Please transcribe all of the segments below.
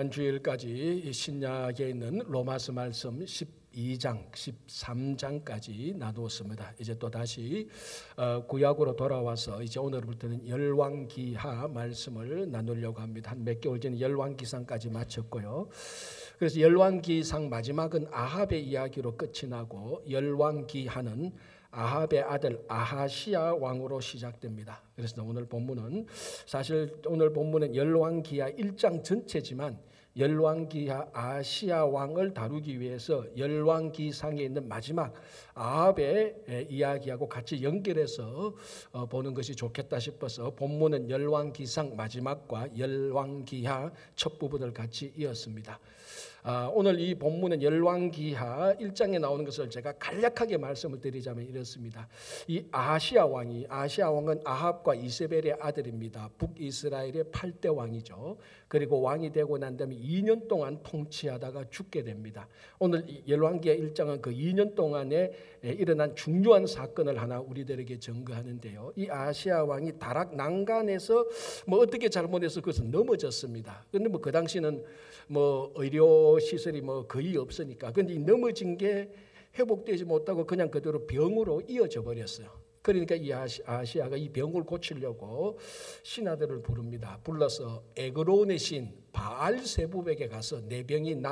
지난 주일까지 신약에 있는 로마서 말씀 12장, 13장까지 나누었습니다. 이제 또 다시 구약으로 돌아와서 이제 오늘부터는 열왕기하 말씀을 나누려고 합니다. 한 몇 개월 전에 열왕기상까지 마쳤고요. 그래서 열왕기상 마지막은 아합의 이야기로 끝이 나고 열왕기하는 아합의 아들 아하시야 왕으로 시작됩니다. 그래서 오늘 본문은 사실 오늘 본문은 열왕기하 1장 전체지만 열왕기하 아하시야 왕을 다루기 위해서 열왕기상에 있는 마지막 아합의 이야기하고 같이 연결해서 보는 것이 좋겠다 싶어서 본문은 열왕기상 마지막과 열왕기하 첫 부분을 같이 이었습니다. 오늘 이 본문은 열왕기하 1장에 나오는 것을 제가 간략하게 말씀을 드리자면 이렇습니다. 이 아하시야 왕은 아합과 이세벨의 아들입니다. 북이스라엘의 8대 왕이죠. 그리고 왕이 되고 난 다음에 2년 동안 통치하다가 죽게 됩니다. 오늘 열왕기하 1장은 그 2년 동안에 일어난 중요한 사건을 하나 우리들에게 증거하는데요. 이 아하시야 왕이 다락 난간에서 어떻게 잘못해서 그것은 넘어졌습니다. 그런데 그 당시는 의료 시설이 거의 없으니까. 근데 넘어진 게 회복되지 못하고 그냥 그대로 병으로 이어져 버렸어요. 그러니까 이 아하시야가 이 병을 고치려고 신하들을 부릅니다. 불러서 에그론의 신 바알세붑에게 가서 내 병이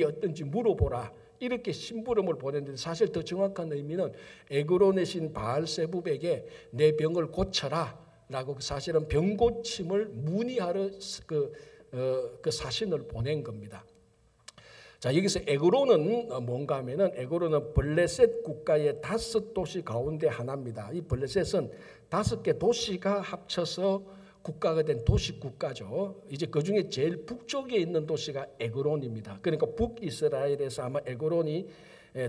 어떤지 물어보라. 이렇게 심부름을 보냈는데 사실 더 정확한 의미는 에그론의 신 바알세붑에게 내 병을 고쳐라 라고 사실은 병 고침을 문의하러 그 사신을 보낸 겁니다. 자, 여기서 에그론은 뭔가 하면은 에그론은 블레셋 국가의 5도시 가운데 하나입니다. 이 블레셋은 5개 도시가 합쳐서 국가가 된 도시 국가죠. 이제 그 중에 제일 북쪽에 있는 도시가 에그론입니다. 그러니까 북이스라엘에서 아마 에그론이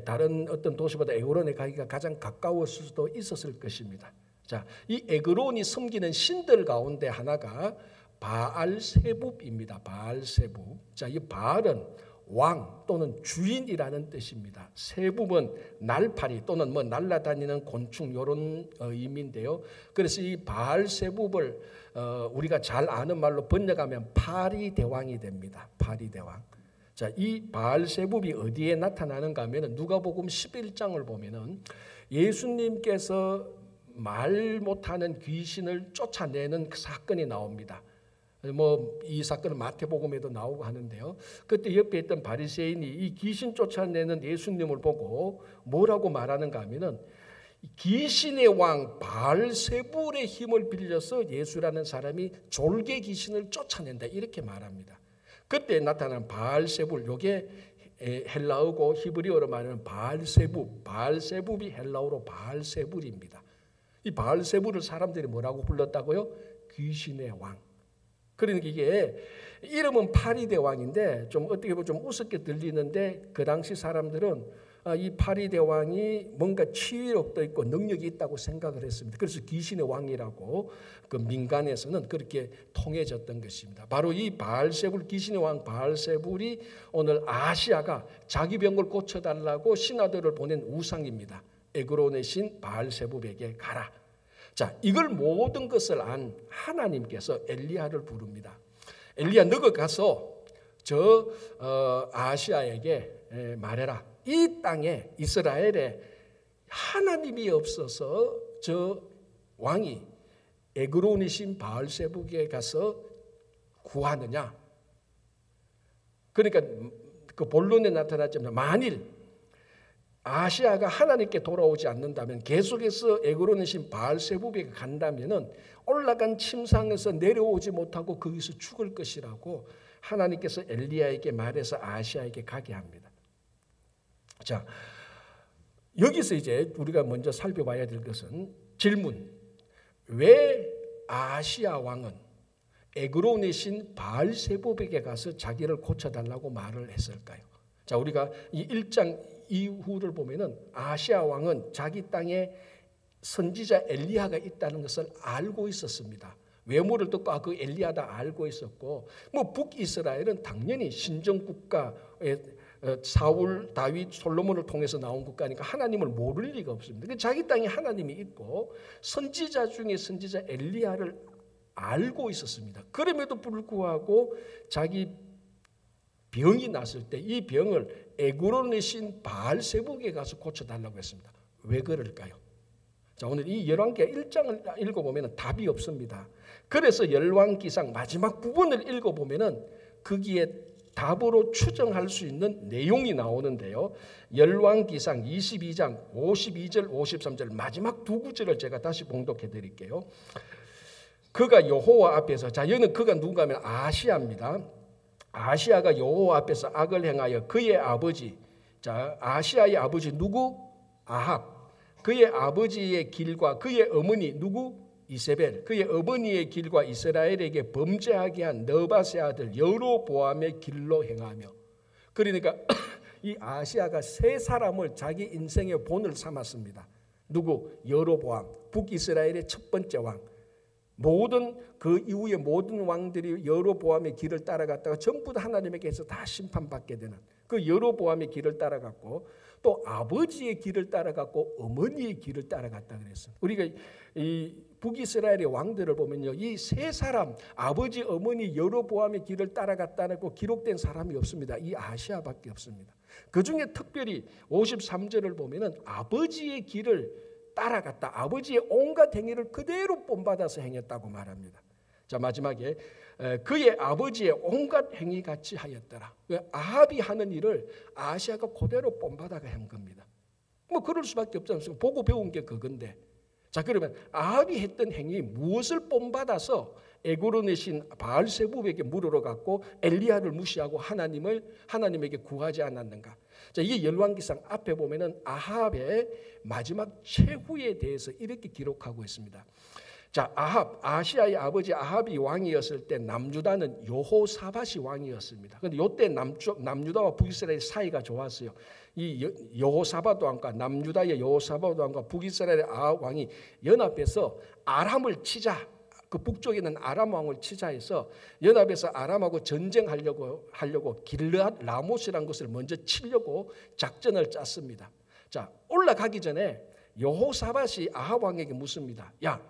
다른 어떤 도시보다 에그론에 가기가 가장 가까웠을 수도 있었을 것입니다. 자, 이 에그론이 섬기는 신들 가운데 하나가 바알세붑입니다. 바알세붑. 자, 이 바알은 왕 또는 주인이라는 뜻입니다. 세붑은 날파리 또는 날아다니는 곤충 이런 의미인데요. 그래서 이 바알세붑을 우리가 잘 아는 말로 번역하면 파리대왕이 됩니다. 파리대왕. 자, 이 바알세붑이 어디에 나타나는가 하면 누가복음 11장을 보면은 예수님께서 말 못하는 귀신을 쫓아내는 그 사건이 나옵니다. 이 사건은 마태복음에도 나오고 하는데요. 그때 옆에 있던 바리새인이 이 귀신 쫓아내는 예수님을 보고 뭐라고 말하는가 하면은 귀신의 왕 바알세붑의 힘을 빌려서 예수라는 사람이 졸개 귀신을 쫓아낸다 이렇게 말합니다. 그때 나타난 바알세붑 요게 헬라어고 히브리어로 말하는 바알세붑이 헬라어로 바알세불입니다. 이 바알세불을 사람들이 뭐라고 불렀다고요? 귀신의 왕. 그러니까 이게 이름은 파리대왕인데 좀 어떻게 보면 좀 우습게 들리는데 그 당시 사람들은 이 파리대왕이 뭔가 치유력도 있고 능력이 있다고 생각을 했습니다. 그래서 귀신의 왕이라고 그 민간에서는 그렇게 통해졌던 것입니다. 바로 이 바알세불 귀신의 왕 바알세불이 오늘 아하시야가 자기 병을 고쳐달라고 신하들을 보낸 우상입니다. 에그론의 신 바알세붑에게 가라. 자, 이걸 모든 것을 안 하나님께서 엘리야를 부릅니다. 엘리야 너가 가서 저 아하시야에게 말해라. 이 땅에 이스라엘에 하나님이 없어서 저 왕이 에그론의 신 바알세붑에게 가서 구하느냐. 그러니까 그 본론에 나타났지만 만일 아하시야가 하나님께 돌아오지 않는다면 계속해서 에그론의 신 바알세붑에게 간다면은 올라간 침상에서 내려오지 못하고 거기서 죽을 것이라고 하나님께서 엘리야에게 말해서 아하시야에게 가게 합니다. 자, 여기서 이제 우리가 먼저 살펴봐야 될 것은 질문. 왜 아하시야 왕은 에그론의 신 바알세붑에게 가서 자기를 고쳐달라고 말을 했을까요? 자, 우리가 이 1장 이후를 보면은 아하시야 왕은 자기 땅에 선지자 엘리야가 있다는 것을 알고 있었습니다. 외모를 듣고 그 엘리야다 알고 있었고, 북이스라엘은 당연히 신정 국가의 사울, 다윗, 솔로몬을 통해서 나온 국가니까 하나님을 모를 리가 없습니다. 자기 땅에 하나님이 있고 선지자 중에 선지자 엘리야를 알고 있었습니다. 그럼에도 불구하고 자기 병이 났을 때 이 병을 에그론의 신 바알세북에 가서 고쳐달라고 했습니다. 왜 그럴까요? 자, 오늘 이 열왕기하 1장을 읽어보면 답이 없습니다. 그래서 열왕기상 마지막 부분을 읽어보면 거기에 답으로 추정할 수 있는 내용이 나오는데요. 열왕기상 22장 52절 53절 마지막 두 구절을 제가 다시 봉독해 드릴게요. 그가 여호와 앞에서, 자, 여기는 그가 누군가 하면 아시아입니다. 아시아가 여호와 앞에서 악을 행하여 그의 아버지, 자, 아시아의 아버지 누구? 아합. 그의 아버지의 길과 그의 어머니 누구? 이세벨. 그의 어머니의 길과 이스라엘에게 범죄하게 한 느밧의 아들 여로보암의 길로 행하며. 그러니까 이 아시아가 세 사람을 자기 인생의 본을 삼았습니다. 누구? 여로보암, 북이스라엘의 첫 번째 왕. 모든 그 이후에 모든 왕들이 여로보암의 길을 따라갔다가 전부 다 하나님에게서 다 심판받게 되는 그 여로보암의 길을 따라갔고, 또 아버지의 길을 따라갔고 어머니의 길을 따라갔다 그랬어요. 우리가 이 북이스라엘의 왕들을 보면요, 이 세 사람 아버지, 어머니, 여로보암의 길을 따라갔다고 기록된 사람이 없습니다. 이 아시아밖에 없습니다. 그 중에 특별히 53절을 보면은 아버지의 길을 따라갔다. 아버지의 온갖 행위를 그대로 본받아서 행했다고 말합니다. 자, 마지막에 그의 아버지의 온갖 행위 같이 하였더라. 아합이 하는 일을 아시아가 그대로 본받아가 한 겁니다. 뭐 그럴 수밖에 없지 않습니까? 보고 배운 게 그건데. 자, 그러면 아합이 했던 행위 무엇을 본받아서 에그론의 신 바알세불에게 물으러 갔고 엘리야를 무시하고 하나님에게 구하지 않았는가? 자, 이게 열왕기상 앞에 보면은 아합의 마지막 최후에 대해서 이렇게 기록하고 있습니다. 자, 아시아의 아버지 아합이 왕이었을 때 남유다는 여호사밧이 왕이었습니다. 그런데 이때 남유다와 북이스라엘 사이가 좋았어요. 이 여호사밧 왕과 남유다의 여호사밧 왕과 북이스라엘의 아합 왕이 연합해서 아람을 치자. 그 북쪽에 있는 아람 왕을 치자 해서 연합해서 아람하고 전쟁하려고 길르앗 라못이라는 것을 먼저 치려고 작전을 짰습니다. 자, 올라가기 전에 여호사밧이 아합 왕에게 묻습니다. 야,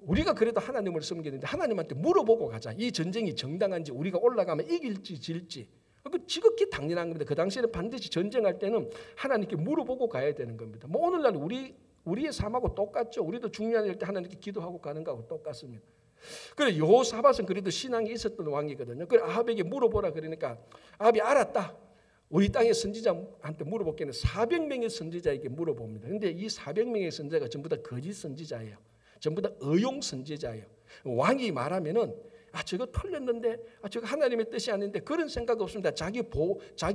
우리가 그래도 하나님을 섬기는데 하나님한테 물어보고 가자. 이 전쟁이 정당한지, 우리가 올라가면 이길지 질지. 그 지극히 당연한 겁니다. 그 당시에는 반드시 전쟁할 때는 하나님께 물어보고 가야 되는 겁니다. 뭐 오늘날 우리의 삶하고 똑같죠. 우리도 중요한 일 때 하나님께 기도하고 가는 거하고 똑같습니다. 그래, 여호사밧은 그래도 신앙이 있었던 왕이거든요. 그래, 아합에게 물어보라 그러니까 아합이 알았다. 우리 땅의 선지자한테 물어볼게는 400명의 선지자에게 물어봅니다. 그런데 이 400명의 선지자가 전부 다 거짓 선지자예요. 전부 다 의용 선지자예요. 왕이 말하면은 저거 틀렸는데, 저거 하나님의 뜻이 아닌데, 그런 생각 없습니다. 자기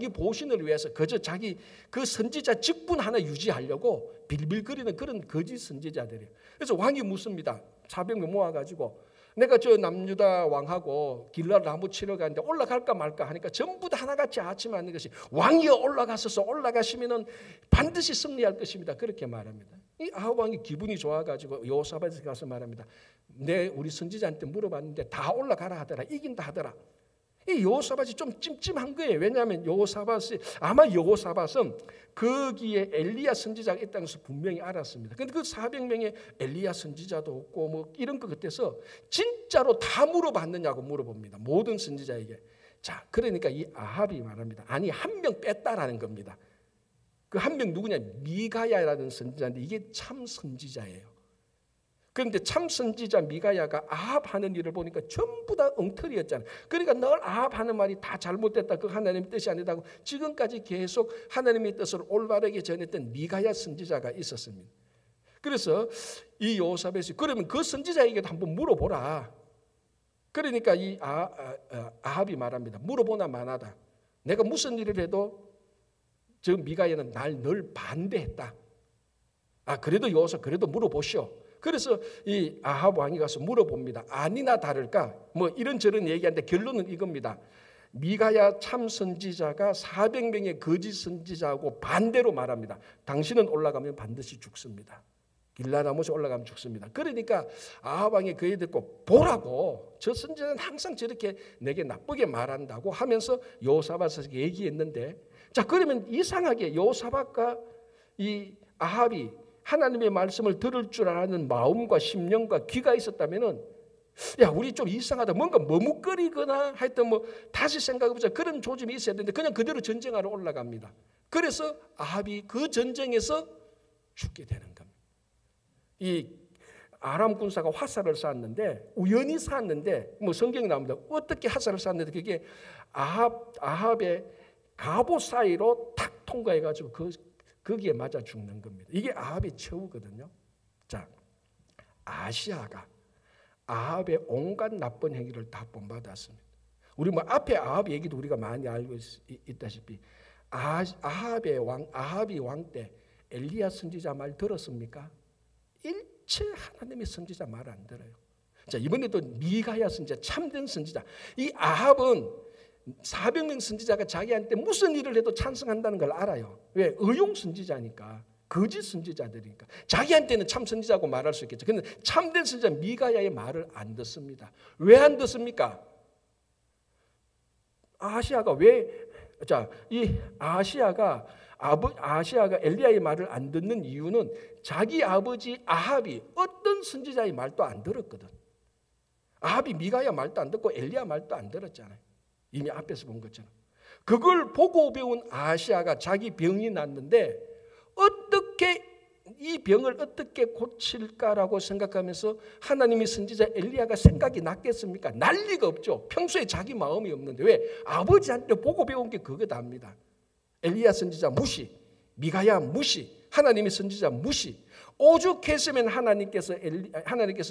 보신을 위해서 그저 자기 그 선지자 직분 하나 유지하려고 빌빌거리는 그런 거짓 선지자들이에요. 그래서 왕이 묻습니다. 400명 모아가지고 내가 저 남유다 왕하고 길르앗 라못 치러 가는데 올라갈까 말까 하니까 전부 다 하나같이 아침하는 것이 왕이여 올라가시면은 반드시 승리할 것입니다. 그렇게 말합니다. 이 아합 왕이 기분이 좋아가지고 여호사밧에 가서 말합니다. 우리 선지자한테 물어봤는데 다 올라가라 하더라. 이긴다 하더라. 이 여호사밧이 좀 찜찜한 거예요. 왜냐하면 여호사밧은 거기에 엘리야 선지자가 있다는 것을 분명히 알았습니다. 그런데 그 400명의 엘리야 선지자도 없고 뭐 이런 것 같아서 진짜로 다 물어봤느냐고 물어봅니다. 모든 선지자에게. 자, 그러니까 이 아합이 말합니다. 아니, 한 명 뺐다라는 겁니다. 그 한 명 누구냐? 미가야라는 선지자인데 이게 참 선지자예요. 그런데 참 선지자 미가야가 아합 하는 일을 보니까 전부 다 엉터리였잖아요. 그러니까 늘 아합 하는 말이 다 잘못됐다. 그 하나님의 뜻이 아니다고 지금까지 계속 하나님의 뜻을 올바르게 전했던 미가야 선지자가 있었습니다. 그래서 이 여호사밧이 그러면 그 선지자에게도 한번 물어보라. 그러니까 이 아합이 말합니다. 물어보나 마나다. 내가 무슨 일을 해도 저 미가야는 날 늘 반대했다. 그래도 여호사 그래도 물어보시오. 그래서 이 아합 왕이 가서 물어봅니다. 아니나 다를까? 뭐 이런저런 얘기하는데 결론은 이겁니다. 미가야 참 선지자가 400명의 거짓 선지자하고 반대로 말합니다. 당신은 올라가면 반드시 죽습니다. 길르앗 라못에 올라가면 죽습니다. 그러니까 아합 왕이 그 얘기 듣고 보라고, 저 선지자는 항상 저렇게 내게 나쁘게 말한다고 하면서 여호사밧에게 얘기했는데, 자, 그러면 이상하게 여호사밧과 이 아합이 하나님의 말씀을 들을 줄 아는 마음과 심령과 귀가 있었다면은 야, 우리 좀 이상하다. 뭔가 머뭇거리거나 하여튼 뭐 다시 생각해보자. 그런 조짐이 있어야 되는데 그냥 그대로 전쟁하러 올라갑니다. 그래서 아합이 그 전쟁에서 죽게 되는 겁니다. 이 아람 군사가 화살을 쐈는데 우연히 쐈는데 뭐 성경에 나옵니다. 어떻게 화살을 쐈는데 그게 아합의 갑옷 사이로 탁 통과해가지고 거기에 맞아 죽는 겁니다. 이게 아합의 최후거든요. 자, 아시아가 아합의 온갖 나쁜 행위를 다 본받았습니다. 우리 뭐 앞에 아합 얘기도 우리가 많이 알고 있다시피 아합이 왕 때 엘리야 선지자 말 들었습니까? 일체 하나님의 선지자 말 안 들어요. 자, 이번에도 미가야 선지자, 참된 선지자. 이 아합은 400명 선지자가 자기한테 무슨 일을 해도 찬성한다는 걸 알아요. 왜? 의용 선지자니까. 거짓 선지자들이니까. 자기한테는 참 선지자고 말할 수 있겠죠. 그런데 참된 선지자 미가야의 말을 안 듣습니다. 왜 안 듣습니까? 아시아가 이 아시아가 엘리야의 말을 안 듣는 이유는 자기 아버지 아합이 어떤 선지자의 말도 안 들었거든. 아합이 미가야 말도 안 듣고 엘리야 말도 안 들었잖아요. 이미 앞에서 본 것처럼. 그걸 보고 배운 아시아가 자기 병이 났는데 이 병을 어떻게 고칠까라고 생각하면서 하나님의 선지자 엘리야가 생각이 났겠습니까? 날 리가 없죠. 평소에 자기 마음이 없는데. 왜? 아버지한테 보고 배운 게 그거답니다. 엘리야 선지자 무시, 미가야 무시, 하나님의 선지자 무시. 오죽했으면 하나님께서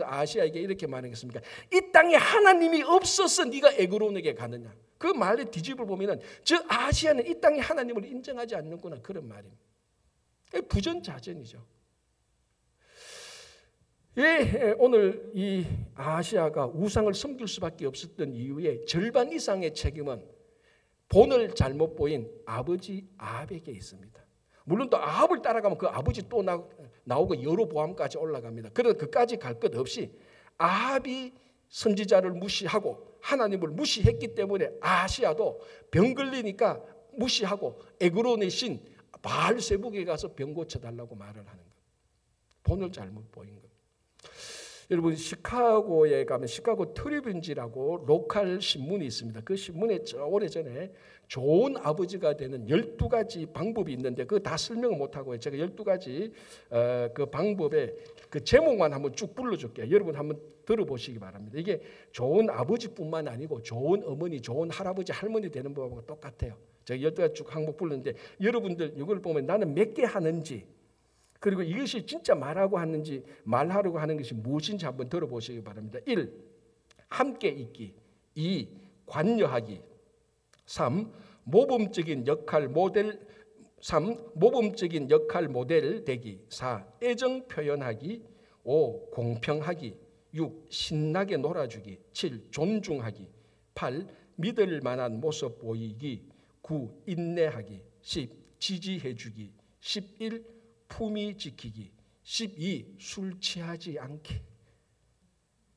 아시아에게 이렇게 말하겠습니까? 이 땅에 하나님이 없어서 네가 에그론에게 가느냐. 그 말의 뒤집을 보면은 저 아시아는 이 땅에 하나님을 인정하지 않는구나, 그런 말입니다. 부전자전이죠. 왜 오늘 이 아시아가 우상을 섬길 수밖에 없었던 이유의 절반 이상의 책임은 본을 잘못 보인 아버지 아합에게 있습니다. 물론 또 아합을 따라가면 그 아버지 또 나오고 여로보암까지 올라갑니다. 그래서 그까지 갈 것 없이 아합이 선지자를 무시하고 하나님을 무시했기 때문에 아시아도 병 걸리니까 무시하고 에그론의 신 바알세북에 가서 병 고쳐달라고 말을 하는 거예요. 본을 잘못 보인 거예요. 여러분, 시카고에 가면 시카고 트리뷴지라고 로컬 신문이 있습니다. 그 신문에 오래전에 좋은 아버지가 되는 12가지 방법이 있는데 그거 다 설명을 못하고요. 제가 12가지 그 방법의 그 제목만 한번 쭉 불러줄게요. 여러분 한번 들어보시기 바랍니다. 이게 좋은 아버지뿐만 아니고 좋은 어머니, 좋은 할아버지, 할머니 되는 법하고 똑같아요. 제가 12가지 쭉 항목 불렀는데 여러분들 이걸 보면 나는 몇 개 하는지 그리고 이것이 진짜 말하고 하는지 말하려고 하는 것이 무엇인지 한번 들어보시기 바랍니다. 1. 함께 있기. 2. 관여하기. 3. 모범적인 역할 모델 되기. 4. 애정 표현하기. 5. 공평하기. 6. 신나게 놀아주기. 7. 존중하기. 8. 믿을 만한 모습 보이기. 9. 인내하기. 10. 지지해주기. 11. 품위 지키기. 12. 술 취하지 않기.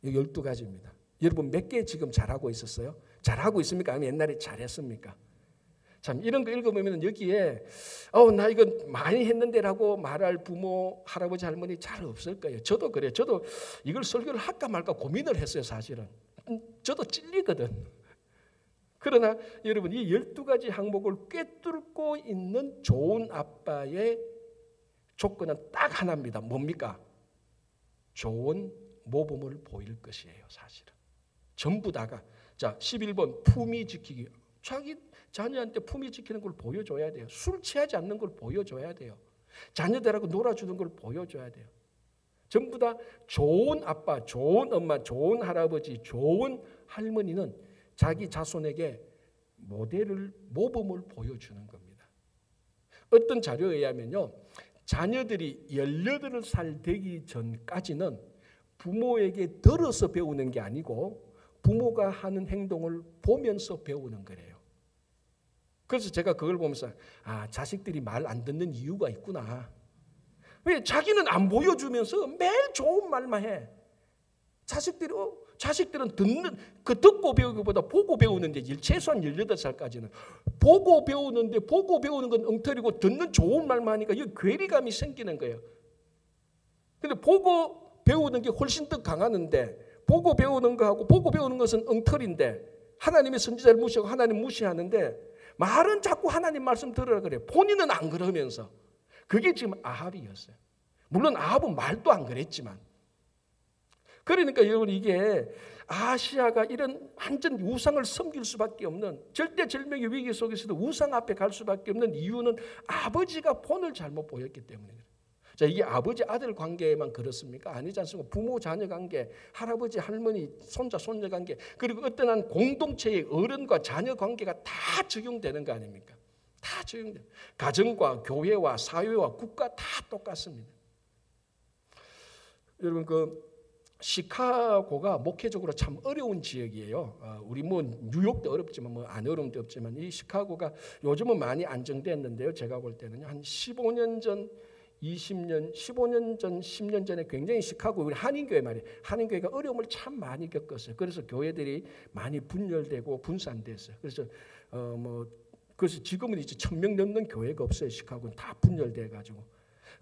이 12가지입니다. 여러분 몇 개 지금 잘하고 있었어요? 잘하고 있습니까? 아니면 옛날에 잘했습니까? 참 이런 거 읽어보면 여기에 나 이거 많이 했는데라고 말할 부모, 할아버지, 할머니 잘 없을 거예요. 저도 그래요. 저도 이걸 설교를 할까 말까 고민을 했어요. 사실은. 저도 찔리거든. 그러나 여러분 이 12가지 항목을 꿰뚫고 있는 좋은 아빠의 조건은 딱 하나입니다. 뭡니까? 좋은 모범을 보일 것이에요. 사실은. 전부 다가. 자, 11번 품위 지키기. 자기 자녀한테 품위 지키는 걸 보여줘야 돼요. 술 취하지 않는 걸 보여줘야 돼요. 자녀들하고 놀아주는 걸 보여줘야 돼요. 전부 다 좋은 아빠, 좋은 엄마, 좋은 할아버지, 좋은 할머니는 자기 자손에게 모범을 보여주는 겁니다. 어떤 자료에 의하면요. 자녀들이 18살 되기 전까지는 부모에게 들어서 배우는 게 아니고 부모가 하는 행동을 보면서 배우는 거래요. 그래서 제가 그걸 보면서 자식들이 말 안 듣는 이유가 있구나. 왜? 자기는 안 보여주면서 매일 좋은 말만 해. 자식들은 듣고 배우기보다 보고 배우는데 최소한 18살까지는 보고 배우는데 보고 배우는 건 엉터리고 듣는 좋은 말만 하니까 이 괴리감이 생기는 거예요. 근데 보고 배우는 게 훨씬 더 강하는데 보고 배우는 거하고 보고 배우는 것은 엉터리인데 하나님의 선지자를 무시하고 하나님 무시하는데 말은 자꾸 하나님 말씀 들으라 그래요. 본인은 안 그러면서. 그게 지금 아합이었어요. 물론 아합은 말도 안 그랬지만. 그러니까 여러분 이게 아시아가 이런 완전 우상을 섬길 수밖에 없는 절대절명의 위기 속에서도 우상 앞에 갈 수밖에 없는 이유는 아버지가 본을 잘못 보였기 때문이에요. 자, 이게 아버지 아들 관계만 그렇습니까? 아니지 않습니까? 부모 자녀 관계, 할아버지 할머니 손자 손녀 관계, 그리고 어떠한 공동체의 어른과 자녀 관계가 다 적용되는 거 아닙니까? 다 적용돼요. 가정과 교회와 사회와 국가 다 똑같습니다. 여러분 시카고가 목회적으로 참 어려운 지역이에요. 우리 뉴욕도 어렵지만 안 어려운 데 없지만 이 시카고가 요즘은 많이 안정됐는데요. 제가 볼 때는 한 15년 전 20년, 15년 전, 10년 전에 굉장히 시카고 우리 한인교회 말이에요. 한인교회가 어려움을 참 많이 겪었어요. 그래서 교회들이 많이 분열되고 분산됐어요. 그래서 지금은 이제 1,000명 넘는 교회가 없어요. 시카고는 다 분열돼 가지고.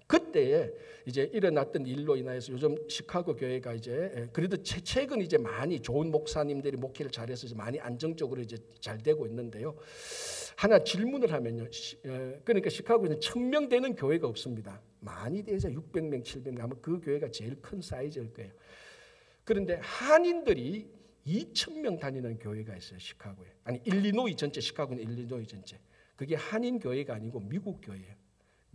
그때에 이제 일어났던 일로 인해서 요즘 시카고 교회가 이제 그래도 최근 이제 많이 좋은 목사님들이 목회를 잘해서 많이 안정적으로 이제 잘 되고 있는데요. 하나 질문을 하면요. 그러니까 시카고에는 1,000명 되는 교회가 없습니다. 많이 되죠. 600명, 700명 아마 그 교회가 제일 큰 사이즈일 거예요. 그런데 한인들이 2,000명 다니는 교회가 있어요. 시카고에. 아니 일리노이 전체, 시카고는 일리노이 전체. 그게 한인 교회가 아니고 미국 교회예요.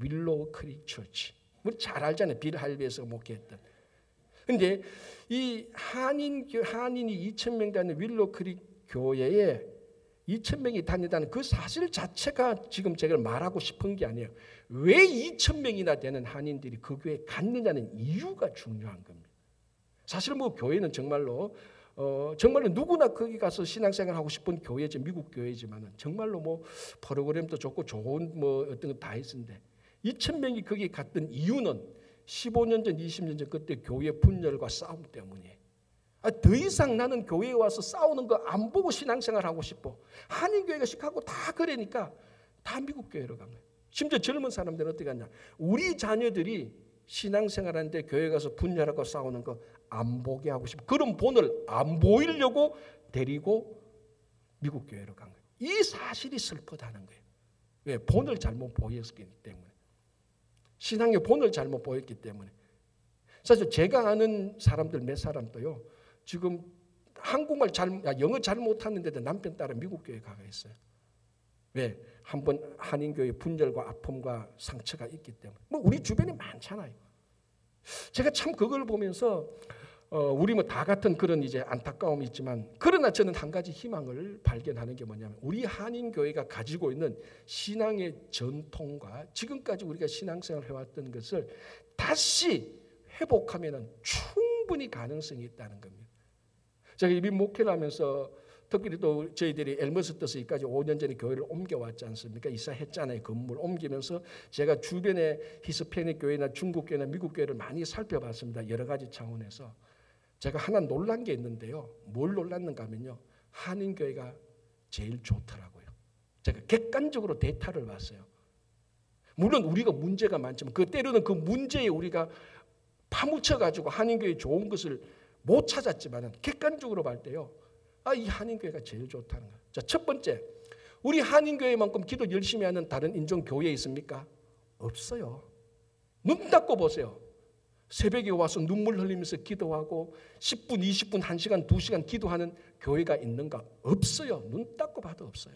윌로우 크릭 처치. 우리 잘 알잖아요. 빌 할비에서 목회했던. 그런데 이 한인이 2,000명 다니는 윌로우 크릭 교회에 2,000명이 다니다는 그 사실 자체가 지금 제가 말하고 싶은 게 아니에요. 왜 2,000명이나 되는 한인들이 그 교회에 갔느냐는 이유가 중요한 겁니다. 사실 교회는 정말로 누구나 거기 가서 신앙생활 하고 싶은 교회지, 미국 교회지만은 정말로 프로그램도 좋고 좋은 어떤 거 다 있는데 2,000명이 거기 갔던 이유는 15년 전, 20년 전 그때 교회 분열과 싸움 때문이에요. 더 이상 나는 교회에 와서 싸우는 거 안 보고 신앙생활 하고 싶어. 한인교회가 시카고 다 그러니까 다 미국 교회로 간 거예요. 심지어 젊은 사람들은 어떻게 하냐. 우리 자녀들이 신앙생활하는데 교회 가서 분열하고 싸우는 거 안 보게 하고 싶어. 그런 본을 안 보이려고 데리고 미국 교회로 간 거예요. 이 사실이 슬프다는 거예요. 왜? 본을 잘못 보였기 때문에. 신앙의 본을 잘못 보였기 때문에. 사실 제가 아는 사람들 몇 사람도요. 지금 영어 잘 못하는데도 남편 따라 미국 교회 가가 있어요. 왜? 한번 한인교회 분열과 아픔과 상처가 있기 때문에. 우리 주변에 많잖아요. 제가 참 그걸 보면서 우리 다 같은 그런 이제 안타까움이 있지만 그러나 저는 한 가지 희망을 발견하는 게 뭐냐면 우리 한인교회가 가지고 있는 신앙의 전통과 지금까지 우리가 신앙생활을 해왔던 것을 다시 회복하면 충분히 가능성이 있다는 겁니다. 제가 이민 목회를 하면서 특별히 또 저희들이 엘머스터스까지 5년 전에 교회를 옮겨왔지 않습니까? 이사했잖아요. 건물 옮기면서 제가 주변에 히스패닉 교회나 중국 교회나 미국 교회를 많이 살펴봤습니다. 여러 가지 차원에서. 제가 하나 놀란 게 있는데요. 뭘 놀랐는가 하면요. 한인교회가 제일 좋더라고요. 제가 객관적으로 데이터를 봤어요. 물론 우리가 문제가 많지만 때로는 그 문제에 우리가 파묻혀가지고 한인교회 좋은 것을 못 찾았지만 객관적으로 볼 때요. 이 한인교회가 제일 좋다는 거예요. 자, 첫 번째, 우리 한인교회만큼 기도 열심히 하는 다른 인종 교회 있습니까? 없어요. 눈 닫고 보세요. 새벽에 와서 눈물 흘리면서 기도하고 10분, 20분, 1시간, 2시간 기도하는 교회가 있는가? 없어요. 눈 닫고 봐도 없어요.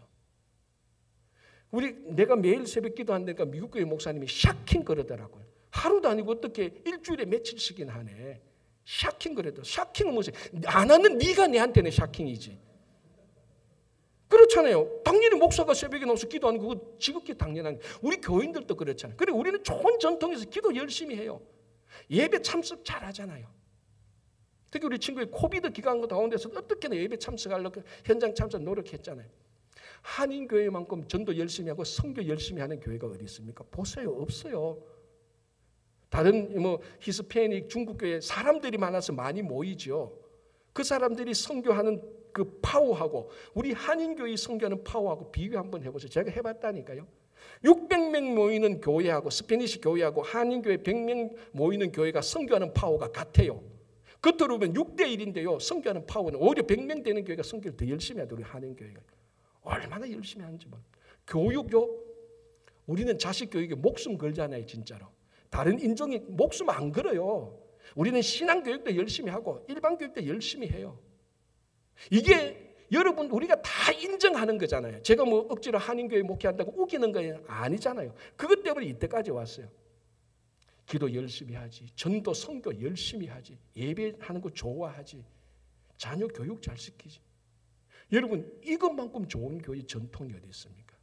내가 매일 새벽 기도한다니까 미국 교회 목사님이 샤킹 그러더라고요. 하루도 아니고 어떻게 일주일에 며칠씩이나 하네. 샤킹 그래도. 샤킹은 뭐지? 안 하는 네가 내한테는 샤킹이지. 그렇잖아요. 당연히 목사가 새벽에 나와서 기도하는 그거 지극히 당연한 거예요. 우리 교인들도 그렇잖아요. 그래 우리는 좋은 전통에서 기도 열심히 해요. 예배 참석 잘하잖아요. 특히 우리 친구의 코비드 기간 가운데서 어떻게든 예배 참석하려고 현장 참석 노력했잖아요. 한인교회만큼 전도 열심히 하고 선교 열심히 하는 교회가 어디 있습니까? 보세요. 없어요. 다른 히스패닉 중국교회 사람들이 많아서 많이 모이죠. 그 사람들이 선교하는 그 파워하고 우리 한인교회 선교하는 파워하고 비교 한번 해보세요. 제가 해봤다니까요. 600명 모이는 교회하고 스페니시 교회하고 한인교회 100명 모이는 교회가 선교하는 파워가 같아요. 겉으로 보면 6대1인데요. 선교하는 파워는 오히려 100명 되는 교회가 선교를 더 열심히 하더라고요. 우리 한인교회가. 얼마나 열심히 하는지 몰라요. 교육요. 우리는 자식 교육에 목숨 걸잖아요. 진짜로. 다른 인종이 목숨 안 걸어요. 우리는 신앙교육도 열심히 하고 일반 교육도 열심히 해요. 이게 여러분 우리가 다 인정하는 거잖아요. 제가 뭐 억지로 한인교회 목회한다고 우기는 거 아니잖아요. 그것 때문에 이때까지 왔어요. 기도 열심히 하지. 전도 선교 열심히 하지. 예배하는 거 좋아하지. 자녀 교육 잘 시키지. 여러분 이것만큼 좋은 교회 전통이 어디 있습니까?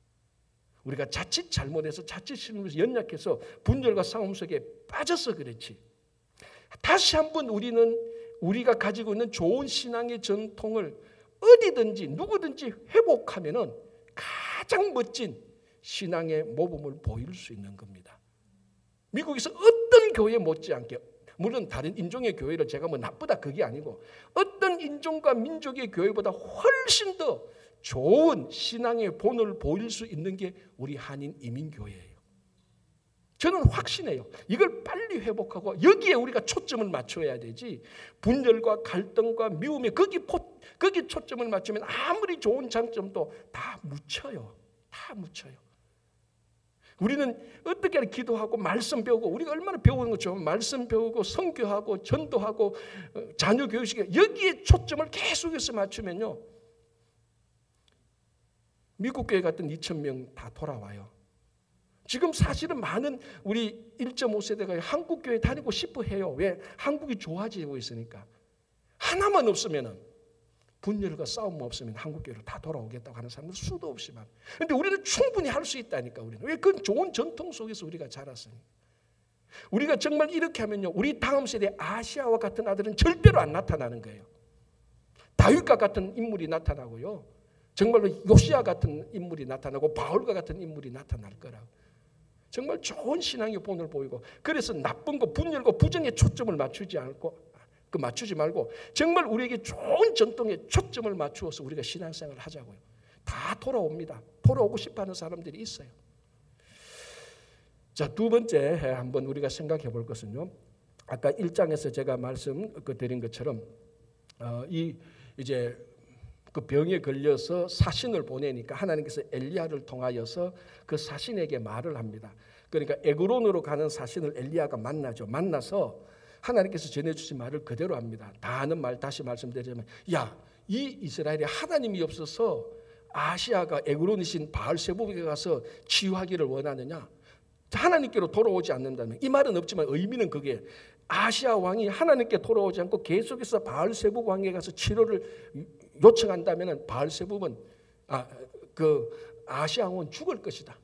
우리가 자칫 잘못해서 자칫 실수해서 연약해서 분열과 싸움 속에 빠져서 그렇지. 다시 한번 우리는 우리가 가지고 있는 좋은 신앙의 전통을 어디든지 누구든지 회복하면은 가장 멋진 신앙의 모범을 보일 수 있는 겁니다. 미국에서 어떤 교회 못지않게, 물론 다른 인종의 교회를 제가 뭐 나쁘다 그게 아니고 어떤 인종과 민족의 교회보다 훨씬 더 좋은 신앙의 본을 보일 수 있는 게 우리 한인 이민교회예요. 저는 확신해요. 이걸 빨리 회복하고 여기에 우리가 초점을 맞춰야 되지, 분열과 갈등과 미움에 거기 초점을 맞추면 아무리 좋은 장점도 다 묻혀요. 다 묻혀요. 우리는 어떻게 기도하고 말씀 배우고, 우리가 얼마나 배우는 거죠. 말씀 배우고 선교하고 전도하고 자녀 교육시키고 여기에 초점을 계속해서 맞추면요, 미국 교회 같은 2,000명 다 돌아와요. 지금 사실은 많은 우리 1.5세대가 한국 교회 다니고 싶어 해요. 왜? 한국이 좋아지고 있으니까. 하나만 없으면은, 분열과 싸움 없으면 한국 교회로 다 돌아오겠다고 하는 사람들 수도 없이 많아요. 그런데 우리는 충분히 할 수 있다니까. 우리는 왜? 그건 좋은 전통 속에서 우리가 자랐으니까. 우리가 정말 이렇게 하면요, 우리 다음 세대 아시아와 같은 아들은 절대로 안 나타나는 거예요. 다윗과 같은 인물이 나타나고요, 정말로 요시야 같은 인물이 나타나고 바울과 같은 인물이 나타날 거라고. 정말 좋은 신앙의 본을 보이고, 그래서 나쁜 거, 분열과 부정에 초점을 맞추지 말고 정말 우리에게 좋은 전통에 초점을 맞추어서 우리가 신앙생활을 하자고요. 다 돌아옵니다. 돌아오고 싶어하는 사람들이 있어요. 자, 두 번째 한번 우리가 생각해 볼 것은요, 아까 1장에서 제가 말씀드린 것처럼 이제 그 병에 걸려서 사신을 보내니까 하나님께서 엘리야를 통하여서 그 사신에게 말을 합니다. 그러니까 에그론으로 가는 사신을 엘리야가 만나죠. 만나서 하나님께서 전해주신 말을 그대로 합니다. 다 아는 말 다시 말씀드리자면, 야, 이 이스라엘에 하나님이 없어서 아시아가 에그론이신 바알세부백에 가서 치유하기를 원하느냐? 하나님께로 돌아오지 않는다면, 이 말은 없지만 의미는 그게, 아시아 왕이 하나님께 돌아오지 않고 계속해서 바알세부 왕에 가서 치료를 요청한다면 바알세부는 아시아 왕은 죽을 것이다.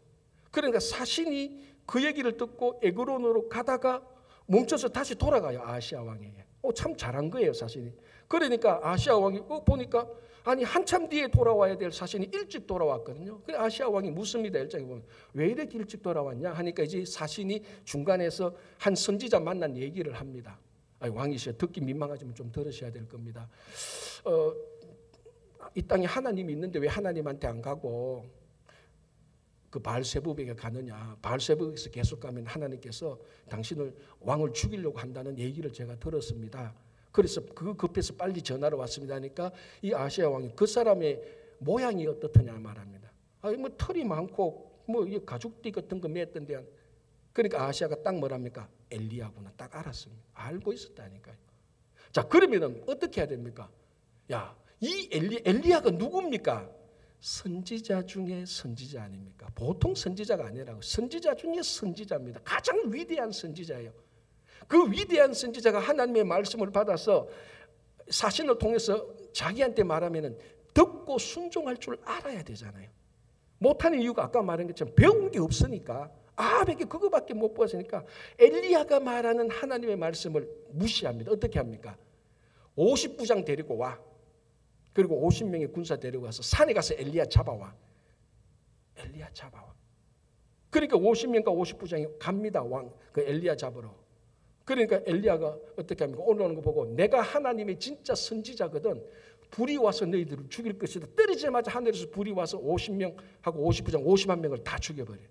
그러니까 사신이 그 얘기를 듣고 에그론으로 가다가 멈춰서 다시 돌아가요. 아시아 왕에게. 참 잘한 거예요, 사신이. 그러니까 아시아 왕이 보니까 아니 한참 뒤에 돌아와야 될 사신이 일찍 돌아왔거든요. 그래 아시아 왕이 묻습니다. 1장에 보면 왜 이렇게 일찍 돌아왔냐 하니까 이제 사신이 중간에서 한 선지자 만난 얘기를 합니다. 왕이시여, 듣기 민망하지만 좀 들으셔야 될 겁니다. 이 땅에 하나님이 있는데 왜 하나님한테 안 가고 그 바알세부백에 가느냐? 바알세부백에서 계속 가면 하나님께서 당신을 왕을 죽이려고 한다는 얘기를 제가 들었습니다. 그래서 그 급해서 빨리 전화로 왔습니다 하니까 이 아시아 왕이 그 사람의 모양이 어떻더냐 말합니다. 뭐 털이 많고 뭐 가죽띠 같은 거 맸던데, 그러니까 아시아가 딱 뭐랍니까? 엘리야구나 딱 알았습니다. 알고 있었다니까요. 자, 그러면은 어떻게 해야 됩니까? 야, 이 엘리야가 누굽니까? 선지자 중에 선지자 아닙니까? 보통 선지자가 아니라고. 선지자 중에 선지자입니다. 가장 위대한 선지자예요. 그 위대한 선지자가 하나님의 말씀을 받아서 사신을 통해서 자기한테 말하면은 듣고 순종할 줄 알아야 되잖아요. 못하는 이유가 아까 말한 것처럼 배운 게 없으니까, 아베게 그거밖에 못 보았으니까 엘리야가 말하는 하나님의 말씀을 무시합니다. 어떻게 합니까? 50부장 데리고 와. 그리고 50명의 군사 데리고 와서 산에 가서 엘리야 잡아와. 엘리야 잡아와. 그러니까 50명과 50부장이 갑니다. 그 엘리야 잡으러. 그러니까 엘리야가 어떻게 합니까? 올라오는 거 보고 내가 하나님의 진짜 선지자거든. 불이 와서 너희들을 죽일 것이다. 떨어지자마자 하늘에서 불이 와서 50명하고 50부장 50만 명을 다 죽여버려요.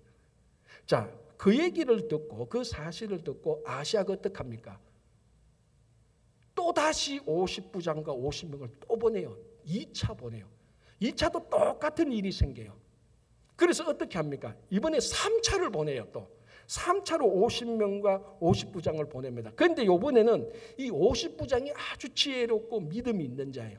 자, 그 얘기를 듣고 그 사실을 듣고 아시아가 어떡합니까? 또 또다시 50부장과 50명을 또 보내요. 2차 보내요. 2차도 똑같은 일이 생겨요. 그래서 어떻게 합니까? 이번에 3차를 보내요. 또 3차로 50명과 50부장을 보냅니다. 그런데 이번에는 이 50부장이 아주 지혜롭고 믿음이 있는 자예요.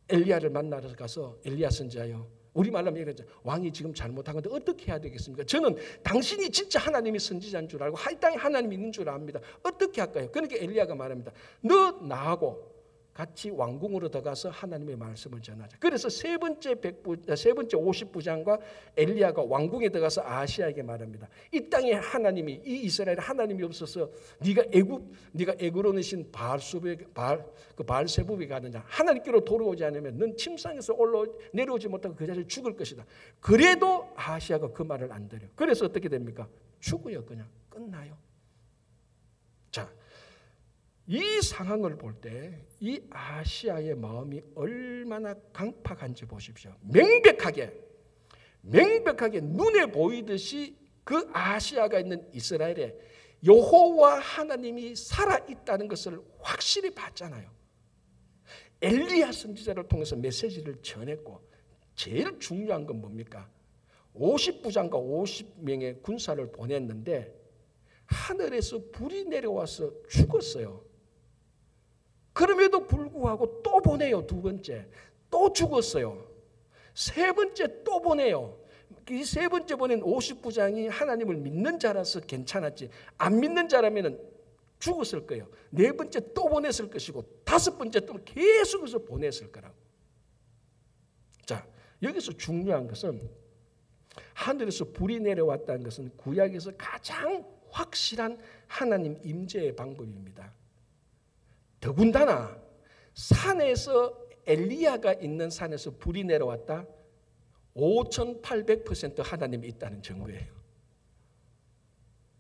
엘리야를 만나러 가서 엘리야 선지자요, 우리말로 얘기하죠. 왕이 지금 잘못한 건데 어떻게 해야 되겠습니까? 저는 당신이 진짜 하나님의 선지자인 줄 알고 이 땅에 하나님이 있는 줄 압니다. 어떻게 할까요? 그러니까 엘리야가 말합니다. 너 나하고 같이 왕궁으로 들어가서 하나님의 말씀을 전하자. 그래서 세 번째 50부장과 엘리야가 왕궁에 들어가서 아하시아에게 말합니다. 이 땅에 하나님이, 이 이스라엘에 하나님이 없어서 네가 에그론이신 바알세부에 가느냐, 하나님께로 돌아오지 않으면 넌 침상에서 내려오지 못하고 그 자리에 죽을 것이다. 그래도 아하시아가 그 말을 안 들어요. 그래서 어떻게 됩니까? 죽어요. 그냥 끝나요. 자, 이 상황을 볼 때 이 아시아의 마음이 얼마나 강팍한지 보십시오. 명백하게 눈에 보이듯이 그 아시아가 있는 이스라엘에 여호와 하나님이 살아있다는 것을 확실히 봤잖아요. 엘리야 선지자를 통해서 메시지를 전했고, 제일 중요한 건 뭡니까? 50부장과 50명의 군사를 보냈는데 하늘에서 불이 내려와서 죽었어요. 그럼에도 불구하고 또 보내요. 두 번째 또 죽었어요. 세 번째 또 보내요. 이 세 번째 보낸 50부장이 하나님을 믿는 자라서 괜찮았지, 안 믿는 자라면 죽었을 거예요. 네 번째 또 보냈을 것이고, 다섯 번째 또 계속해서 보냈을 거라고. 자, 여기서 중요한 것은 하늘에서 불이 내려왔다는 것은 구약에서 가장 확실한 하나님 임재의 방법입니다. 더군다나 산에서, 엘리야가 있는 산에서 불이 내려왔다, 5800% 하나님이 있다는 증거예요.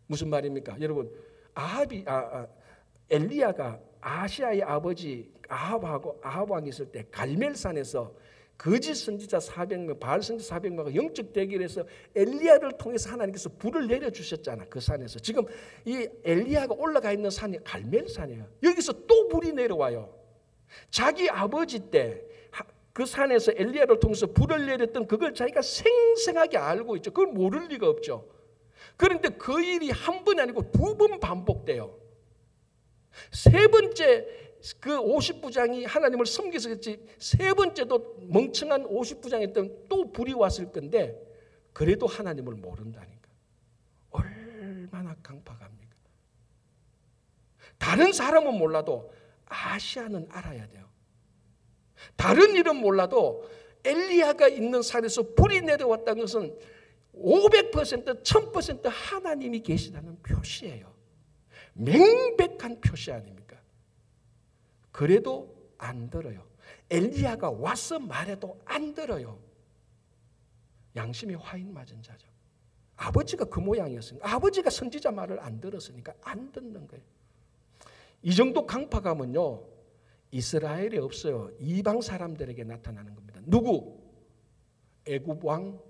무슨 말입니까? 여러분, 엘리야가 아시아의 아버지 아합 왕이 있을 때 갈멜산에서 거짓 선지자 400명, 바알 선지자 400명과 영적 대결에서 엘리야를 통해서 하나님께서 불을 내려주셨잖아. 그 산에서. 지금 이 엘리야가 올라가 있는 산이 갈멜산이에요. 여기서 또 불이 내려와요. 자기 아버지 때 그 산에서 엘리야를 통해서 불을 내렸던 그걸 자기가 생생하게 알고 있죠. 그걸 모를 리가 없죠. 그런데 그 일이 한 번이 아니고 두 번 반복돼요. 세 번째 그 50부장이 하나님을 섬겨서 그렇지, 세 번째도 멍청한 50부장이었던 또 불이 왔을 건데 그래도 하나님을 모른다니까. 얼마나 강팍합니까? 다른 사람은 몰라도 아시아는 알아야 돼요. 다른 일은 몰라도 엘리야가 있는 산에서 불이 내려왔다는 것은 500%, 1000% 하나님이 계시다는 표시예요. 명백한 표시 아닙니까? 그래도 안 들어요. 엘리야가 와서 말해도 안 들어요. 양심이 화인 맞은 자죠. 아버지가 그 모양이었으니까, 아버지가 선지자 말을 안 들었으니까 안 듣는 거예요. 이 정도 강팍함은요, 이스라엘에 없어요. 이방 사람들에게 나타나는 겁니다. 누구? 애굽 왕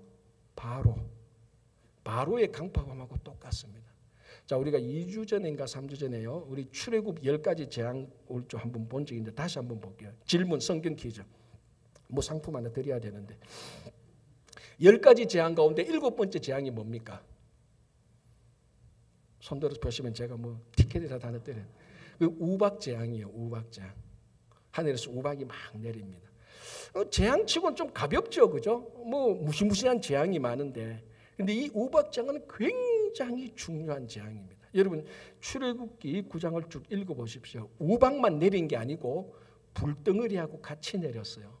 바로의 강팍함하고 똑같습니다. 자, 우리가 2주 전인가 3주 전에요, 우리 출애굽 10가지 재앙 올 줄 한번 본 적이 있는데 다시 한번 볼게요. 질문, 성경 퀴즈. 뭐 상품 하나 드려야 되는데 10가지 재앙 가운데 7번째 재앙이 뭡니까? 손들어서 보시면 제가 뭐 티켓이라도 하나 때려요. 그 우박 재앙이에요. 우박 재앙. 하늘에서 우박이 막 내립니다. 재앙치고는 좀 가볍죠, 그죠? 뭐 무시무시한 재앙이 많은데, 근데 이 우박 재앙은 굉장히 중요한 재앙입니다. 여러분, 출애굽기 9장을 쭉 읽어보십시오. 우박만 내린 게 아니고 불덩어리하고 같이 내렸어요.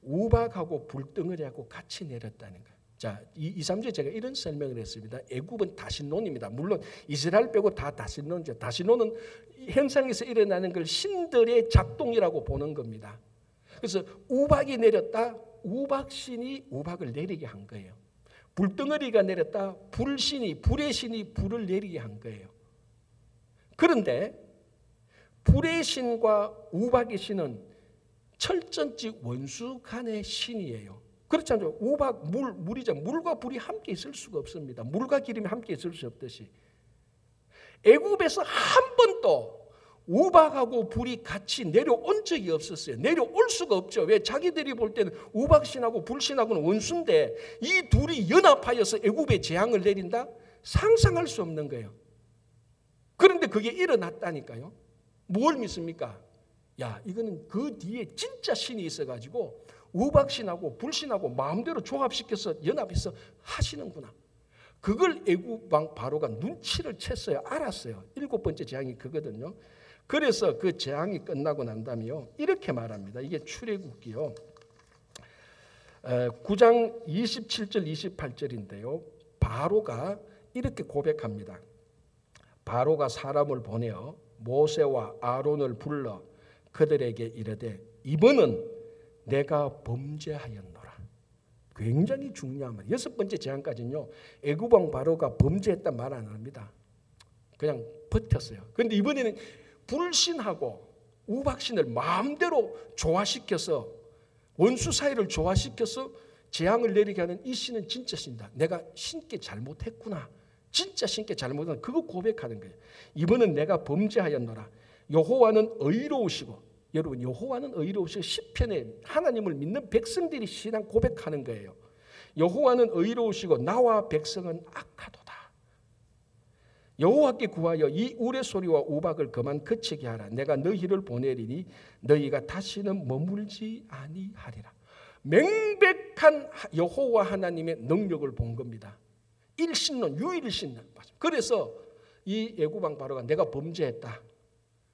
우박하고 불덩어리하고 같이 내렸다는 거예요. 자, 2, 3주에 제가 이런 설명을 했습니다. 애굽은 다시논입니다. 물론 이스라엘 빼고 다 다시논이죠. 다시논은 현상에서 일어나는 걸 신들의 작동이라고 보는 겁니다. 그래서 우박이 내렸다, 우박신이 우박을 내리게 한 거예요. 불덩어리가 내렸다, 불의 신이 불을 내리게 한 거예요. 그런데 불의 신과 우박의 신은 철전지 원수 간의 신이에요. 그렇지 않죠? 우박, 물이죠. 물과 불이 함께 있을 수가 없습니다. 물과 기름이 함께 있을 수 없듯이. 애굽에서 한 번도 우박하고 불이 같이 내려온 적이 없었어요. 내려올 수가 없죠. 왜? 자기들이 볼 때는 우박신하고 불신하고는 원수인데 이 둘이 연합하여서 애굽에 재앙을 내린다? 상상할 수 없는 거예요. 그런데 그게 일어났다니까요. 뭘 믿습니까? 야, 이거는 그 뒤에 진짜 신이 있어가지고 우박신하고 불신하고 마음대로 조합시켜서 연합해서 하시는구나. 그걸 애굽 왕 바로가 눈치를 챘어요. 알았어요. 7번째 재앙이 그거든요. 그래서 그 재앙이 끝나고 난 다음에요, 이렇게 말합니다. 이게 출애굽기요 9장 27절 28절인데요. 바로가 이렇게 고백합니다. 바로가 사람을 보내어 모세와 아론을 불러 그들에게 이르되 이번은 내가 범죄하였노라. 굉장히 중요한 말. 6번째 재앙까지는요, 애굽 왕 바로가 범죄했단 말 안 합니다. 그냥 버텼어요. 그런데 이번에는 불신하고 우박신을 마음대로 조화시켜서 원수 사이를 조화시켜서 재앙을 내리게 하는 이 신은 진짜 신이다. 내가 신께 잘못했구나. 진짜 신께 잘못했구나. 그거 고백하는 거예요. 이번은 내가 범죄하였노라. 여호와는 의로우시고, 여러분 여호와는 의로우시고 시편에 하나님을 믿는 백성들이 신앙 고백하는 거예요. 여호와는 의로우시고 나와 백성은 악하도다. 여호와께 구하여 이 우레소리와 우박을 그만 그치게 하라. 내가 너희를 보내리니 너희가 다시는 머물지 아니하리라. 명백한 여호와 하나님의 능력을 본 겁니다. 일신론, 유일신론. 그래서 이 애굽 왕 바로가 내가 범죄했다.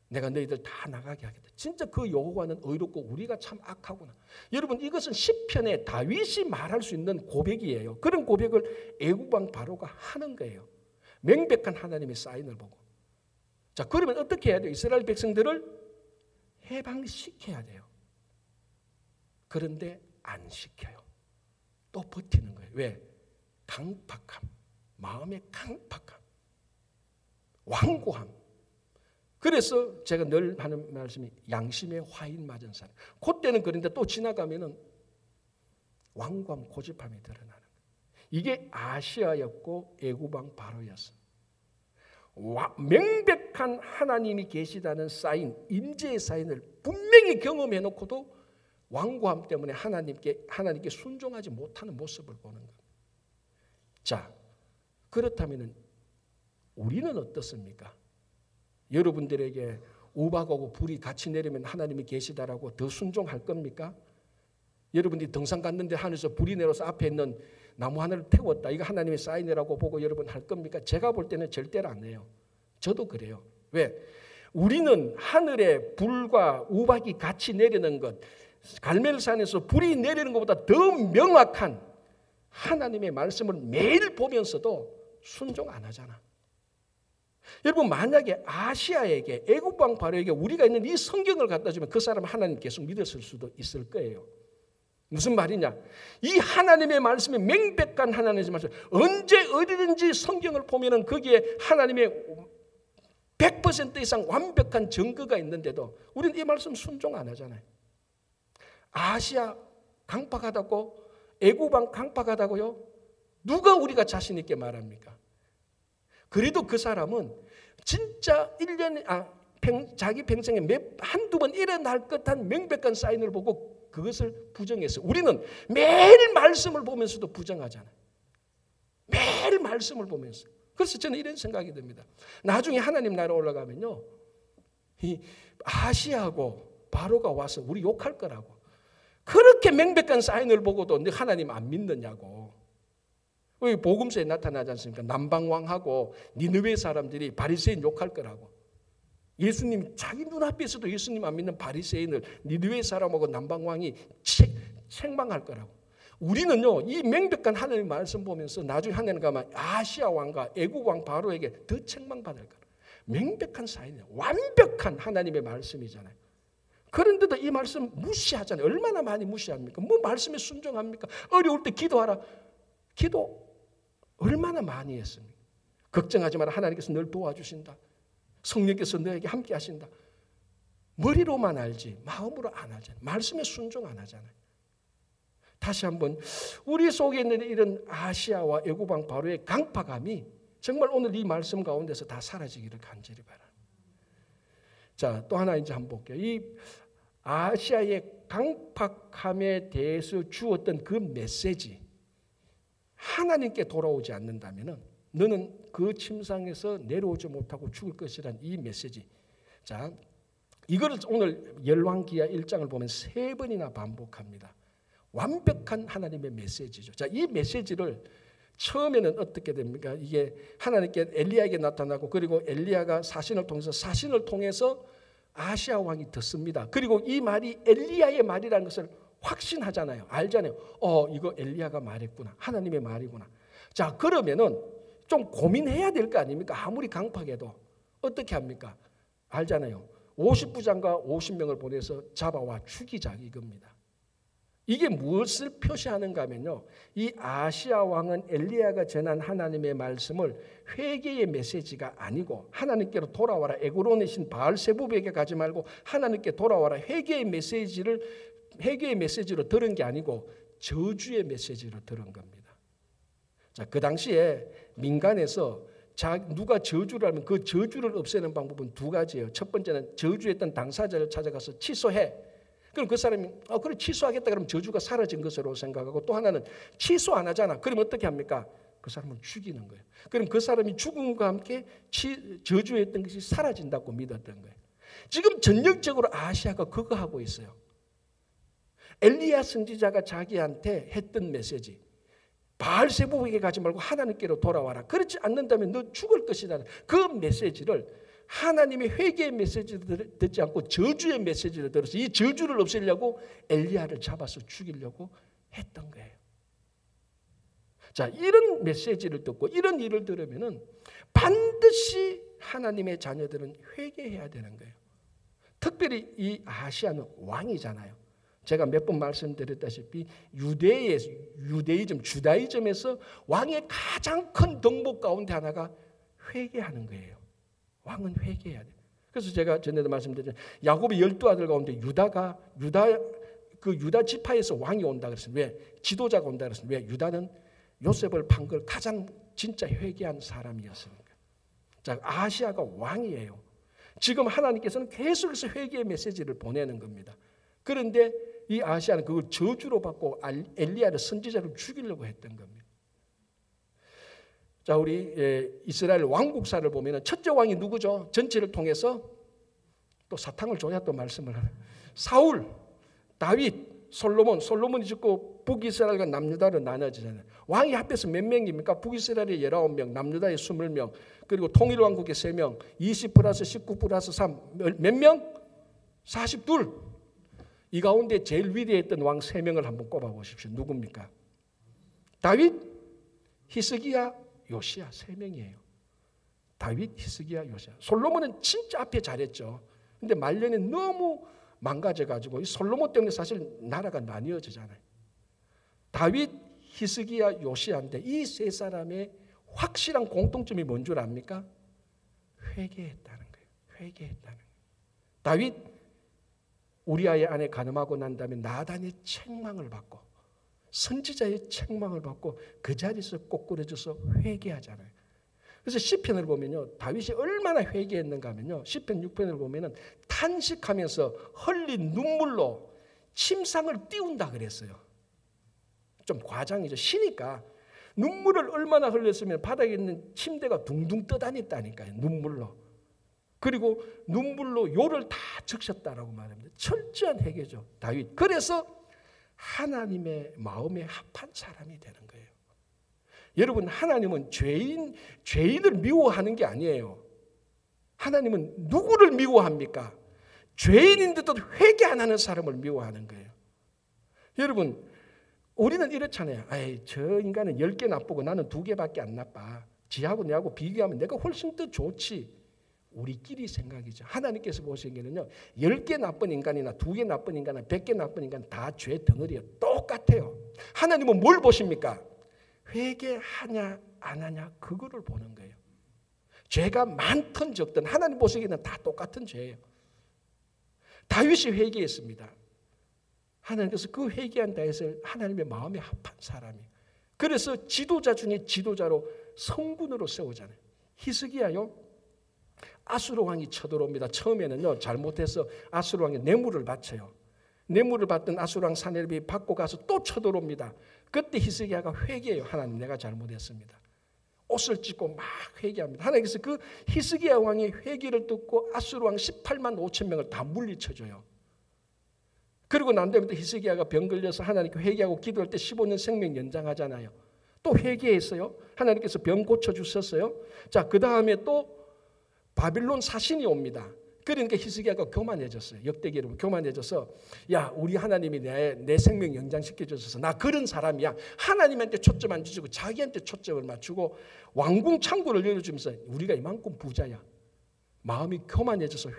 내가 너희들 다 나가게 하겠다. 진짜 그 여호와는 의롭고 우리가 참 악하구나. 여러분, 이것은 시편에 다윗이 말할 수 있는 고백이에요. 그런 고백을 애굽 왕 바로가 하는 거예요. 명백한 하나님의 사인을 보고. 자, 그러면 어떻게 해야 돼요? 이스라엘 백성들을 해방시켜야 돼요. 그런데 안 시켜요. 또 버티는 거예요. 왜? 강팍함, 마음의 강팍함, 완고함. 그래서 제가 늘 하는 말씀이 양심의 화인 맞은 사람. 그때는 그런데 또 지나가면은 완고함, 고집함이 드러나는 거예요. 이게 아시아였고 애굽 왕 바로였어. 명백한 하나님이 계시다는 사인, 임재의 사인을 분명히 경험해 놓고도 완고함 때문에 하나님께 순종하지 못하는 모습을 보는 거예요. 자, 그렇다면 우리는 어떻습니까? 여러분들에게 우박하고 불이 같이 내리면 하나님이 계시다라고 더 순종할 겁니까? 여러분들이 등산 갔는데 하늘에서 불이 내려서 앞에 있는 나무 하나를 태웠다. 이거 하나님의 사인이라고 보고 여러분 할 겁니까? 제가 볼 때는 절대로 안 해요. 저도 그래요. 왜? 우리는 하늘에 불과 우박이 같이 내리는 것, 갈멜산에서 불이 내리는 것보다 더 명확한 하나님의 말씀을 매일 보면서도 순종 안 하잖아. 여러분, 만약에 아시아에게, 애굽 왕 바로에게 우리가 있는 이 성경을 갖다 주면 그 사람은 하나님 계속 믿었을 수도 있을 거예요. 무슨 말이냐? 이 하나님의 말씀이 명백한 하나님의 말씀, 언제 어디든지 성경을 보면은 거기에 하나님의 100% 이상 완벽한 증거가 있는데도 우리는 이 말씀 순종 안 하잖아요. 아시아 강팍하다고, 애굽 왕 강팍하다고요? 누가 우리가 자신 있게 말합니까? 그래도 그 사람은 진짜 자기 평생에 한두 번 일어날 듯한 명백한 사인을 보고 그것을 부정했어요. 우리는 매일 말씀을 보면서도 부정하잖아요. 매일 말씀을 보면서. 그래서 저는 이런 생각이 듭니다. 나중에 하나님 나라 올라가면요, 이 아시아하고 바로가 와서 우리 욕할 거라고. 그렇게 명백한 사인을 보고도 너 하나님 안 믿느냐고. 왜 복음서에 나타나지 않습니까? 남방왕하고 니느웨 사람들이 바리새인 욕할 거라고. 예수님 자기 눈앞에서도 예수님 안 믿는 바리새인을 니느웨 사람하고 남방왕이 책망할 거라고. 우리는요, 이 명백한 하나님의 말씀 보면서 나중에 하나님 가면 아시아 왕과 애굽 왕 바로에게 더 책망받을 거라. 명백한 사인이에요. 완벽한 하나님의 말씀이잖아요. 그런데도 이 말씀 무시하잖아요. 얼마나 많이 무시합니까? 뭐 말씀에 순종합니까? 어려울 때 기도하라. 기도 얼마나 많이 했습니까? 걱정하지 마라. 하나님께서 널 도와주신다. 성령께서 너에게 함께 하신다. 머리로만 알지 마음으로 안 하잖아요. 말씀에 순종 안 하잖아요. 다시 한번 우리 속에 있는 이런 아시아와 애굽 왕 바로의 강팍함이 정말 오늘 이 말씀 가운데서 다 사라지기를 간절히 바랍니다. 자, 또 하나 이제 한번 볼게요. 이 아시아의 강팍함에 대해서 주었던 그 메시지, 하나님께 돌아오지 않는다면 너는 그 침상에서 내려오지 못하고 죽을 것이란 이 메시지. 자, 이거를 오늘 열왕기하 1장을 보면 3번이나 반복합니다. 완벽한 하나님의 메시지죠. 자, 이 메시지를 처음에는 어떻게 됩니까? 이게 하나님께 엘리야에게 나타나고, 그리고 엘리야가 사신을 통해서 아시아 왕이 듣습니다. 그리고 이 말이 엘리야의 말이라는 것을 확신하잖아요. 알잖아요. 이거 엘리야가 말했구나. 하나님의 말이구나. 자, 그러면은 좀 고민해야 될 거 아닙니까? 아무리 강팍해도 어떻게 합니까? 알잖아요. 50부장과 50명을 보내서 잡아와 죽이자 이겁니다. 이게 무엇을 표시하는가 하면요, 이 아시아 왕은 엘리야가 전한 하나님의 말씀을 회개의 메시지가 아니고, 하나님께로 돌아와라, 에그론의 바알세부백에 가지 말고 하나님께 돌아와라, 회개의 메시지로 들은 게 아니고 저주의 메시지로 들은 겁니다. 자, 그 당시에 민간에서 누가 저주를 하면 그 저주를 없애는 방법은 2가지예요. 첫 번째는 저주했던 당사자를 찾아가서 취소해. 그럼 그 사람이 그래 취소하겠다 그러면 저주가 사라진 것으로 생각하고, 또 하나는 취소 안 하잖아. 그럼 어떻게 합니까? 그 사람을 죽이는 거예요. 그럼 그 사람이 죽음과 함께 저주했던 것이 사라진다고 믿었던 거예요. 지금 전형적으로 아시아가 그거 하고 있어요. 엘리야 선지자가 자기한테 했던 메시지, 바알세부백에 가지 말고 하나님께로 돌아와라. 그렇지 않는다면 너 죽을 것이다. 그 메시지를 하나님의 회개의 메시지를 듣지 않고 저주의 메시지를 들어서 이 저주를 없애려고 엘리야를 잡아서 죽이려고 했던 거예요. 자, 이런 메시지를 듣고 이런 일을 들으면은 반드시 하나님의 자녀들은 회개해야 되는 거예요. 특별히 이 아시아는 왕이잖아요. 제가 몇 번 말씀드렸다시피 유대이즘, 주다이즘에서 왕의 가장 큰 덕목 가운데 하나가 회개하는 거예요. 왕은 회개해야 돼요. 그래서 제가 전에도 말씀드렸죠. 야곱의 12아들 가운데 유다 지파에서 왕이 온다 그랬습니다. 왜? 지도자가 온다 그랬습니다. 왜? 유다는 요셉을 판 걸 가장 진짜 회개한 사람이었으니까. 자, 아시아가 왕이에요. 지금 하나님께서는 계속해서 회개의 메시지를 보내는 겁니다. 그런데 이 아시아는 그걸 저주로 받고 엘리야를 선지자를 죽이려고 했던 겁니다. 자, 우리 이스라엘 왕국사를 보면 첫째 왕이 누구죠? 전체를 통해서 또 사탕을 줘야 또 말씀을 하는 사울, 다윗, 솔로몬이 죽고 북이스라엘과 남유다로 나눠지잖아요. 왕이 합해서 몇 명입니까? 북이스라엘의 19명, 남유다의 20명, 그리고 통일왕국의 3명, 20 플러스 19 플러스 3, 몇 명? 42. 이 가운데 제일 위대했던 왕 3명을 한번 꼽아보십시오. 누굽니까? 다윗, 히스기야, 요시야. 3명이에요. 다윗, 히스기야, 요시야. 솔로몬은 진짜 앞에 잘했죠. 근데 말년에 너무 망가져가지고 이 솔로몬 때문에 사실 나라가 나뉘어지잖아요. 다윗, 히스기야, 요시야인데 이 3사람의 확실한 공통점이 뭔 줄 압니까? 회개했다는 거예요. 회개했다는 거예요. 다윗, 우리아의 아내 간음하고 난 다음에 나단의 책망을 받고 선지자의 책망을 받고 그 자리에서 꼬꾸라져서 회개하잖아요. 그래서 시편을 보면요, 다윗이 얼마나 회개했는가 하면요, 시편 6편을 보면은 탄식하면서 흘린 눈물로 침상을 띄운다 그랬어요. 좀 과장이죠. 쉬니까 눈물을 얼마나 흘렸으면 바닥에 있는 침대가 둥둥 떠다녔다니까요. 눈물로. 그리고 눈물로 요를 다 적셨다라고 말합니다. 철저한 회개죠, 다윗. 그래서 하나님의 마음에 합한 사람이 되는 거예요. 여러분, 하나님은 죄인을 미워하는 게 아니에요. 하나님은 누구를 미워합니까? 죄인인데도 회개 안 하는 사람을 미워하는 거예요. 여러분, 우리는 이렇잖아요. 저 인간은 10개 나쁘고 나는 2개밖에 안 나빠. 지하고 내하고 비교하면 내가 훨씬 더 좋지. 우리끼리 생각이죠. 하나님께서 보시기에는요, 10개 나쁜 인간이나 2개 나쁜 인간이나 100개 나쁜 인간 다 죄 덩어리예요. 똑같아요. 하나님은 뭘 보십니까? 회개하냐 안 하냐 그거를 보는 거예요. 죄가 많든 적든 하나님 보시기에는 다 똑같은 죄예요. 다윗이 회개했습니다. 하나님께서 그 회개한 다윗을 하나님의 마음에 합한 사람이에요. 그래서 지도자 중에 지도자로 성군으로 세우잖아요. 히스기야요, 아수르 왕이 쳐들어옵니다. 처음에는요, 잘못해서 아수르 왕이 뇌물을 바쳐요. 뇌물을 받던 아수르 왕 사네립이 받고 가서 또 쳐들어옵니다. 그때 히스기야가 회개해요. 하나님, 내가 잘못했습니다. 옷을 찢고 막 회개합니다. 하나님께서 그 히스기야 왕의 회개를 듣고 아수르 왕 18만 5천 명을 다 물리쳐줘요. 그리고 난 다음에 히스기야가 병 걸려서 하나님께 회개하고 기도할 때 15년 생명 연장하잖아요. 또 회개했어요. 하나님께서 병 고쳐주셨어요. 자, 그 다음에 또 바빌론 사신이 옵니다. 그러니까 히스기야가 교만해졌어요. 역대기로 교만해져서, 야, 우리 하나님이 내 생명 연장시켜줘서 나 그런 사람이야. 하나님한테 초점 안 주고 자기한테 초점을 맞추고 왕궁 창고를 열어주면서 우리가 이만큼 부자야. 마음이 교만해져서